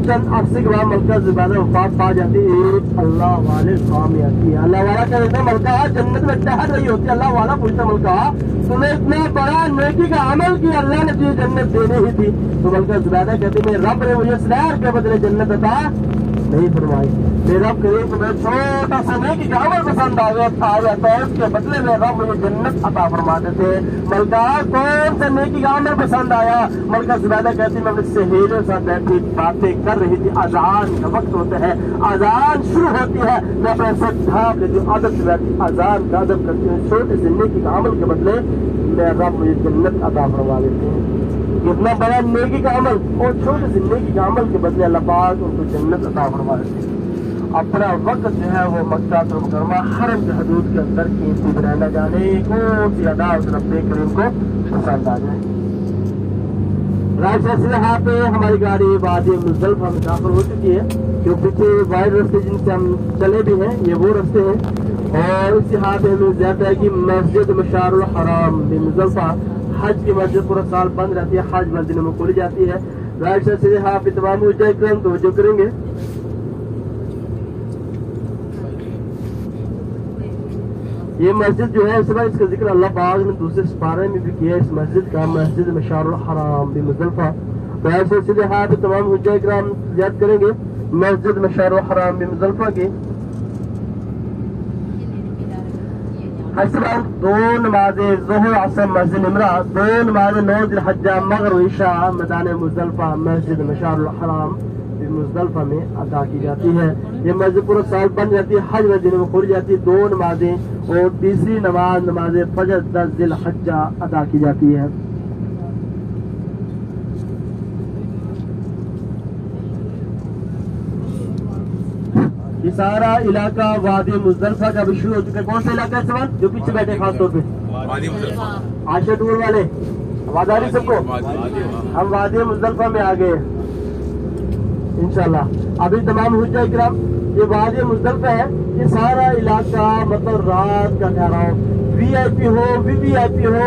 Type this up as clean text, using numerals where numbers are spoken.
चंद अरसे के बाद मलका ज़ुबैदा वफात पा जाती है। एक अल्लाह वाले सामने आती है। अल्लाह वाला कह देता मलका जन्नत में टहल रही होती है। अल्लाह वाला पूछता मलका तुम्हें इतना बड़ा नेकी का अमल किया, अल्लाह ने तुझे जन्नत देनी ही थी। तो मलका ज़ुबैदा कहती मेरे रब ने मुझे सैर के बदले जन्नत अता नहीं फरमाई। मेरा करीब तुम्हें छोटा सा नेकी का अमल पसंद आ जाता है, उसके बदले में रब मुझे जन्नत अता फरमा देते। मलका कौन सा नेकी का अमल पसंद आया? मलका ज़ुबैदा कहती मैं अपनी सहेलियों के साथ बैठी बातें कर रही थी। अजान का वक्त होता है, अजान शुरू होती है, मैं अपने सर ढांप लेती हूँ, आदत से बैठी अजान का अदब करती हूँ। छोटे से नेकी का अमल के बदले में रब मुझे जन्नत अता फरमा देते हैं। कितना बड़ा नेकी का अमल और छोटे से नेकी का अमल के बदले अल्लाह पाक उनको जन्नत अता फरमा देते हैं। अपना वक्त जो है वो मक्का मुकरमा हरम के हदूद के अंदर कीमती बनाना जाने कौन सी अदा उस रब्बे करीम को पसंद आ जाए। राइट से यहाँ पे हमारी गाड़ी वादी मुज़दलिफ़ा में दाखिल हो चुकी है। जो पीछे वाइड रास्ते जिनसे हम चले भी हैं ये वो रास्ते हैं। और इस यहाँ पे हमें ज्यादा है कि मस्जिद मशारुल हराम मुज़दलिफ़ा हज की मस्जिद पूरा साल बंद रहती है, हज मस्जिद में खोली जाती है। राइट साइड से यहाँ पे तमाम उज्जैन तो जो करेंगे ये मस्जिद जो है इस बार इसका जिक्र अल्लाह पाक ने दूसरे सिपारे में भी किया। इस मस्जिद का मस्जिद मशारुल हराम मुज़दलिफ़ा। राइट साइड से यहाँ पे तमाम उज्जैन याद करेंगे मस्जिद मशारुल हराम मुज़दलिफ़ा की। दो नमाजें ज़ोहर असर मस्जिद इमरा, दो नमाजें 9 ज़िलहज्जा मग़रिब इशा मैदान मुज़दलिफ़ा मस्जिद मशारुल हराम मुज़दलिफ़ा में अदा की जाती है। ये मस्जिद पूरा साल बन जाती है, हज मस्जिद में खोली जाती है। 2 नमाजें और तीसरी नमाज फजर 10 ज़िलहज्जा अदा की जाती है। ये सारा इलाका वादी मुज़दलिफ़ा का भी शुरू हो चुका है। कौन सा इलाका है सवाल जो पीछे बैठे खास तौर पे? वादी मुज़दलिफ़ा। आशा टूर वाले आवाज आ रही सबको? हम वादी मुज़दलिफ़ा में आ गए इंशाल्लाह। अभी तमाम हुज्जा इकराम ये वादी मुज़दलिफ़ा है। ये सारा इलाका मतलब रात का ठहराव VIP हो VVIP हो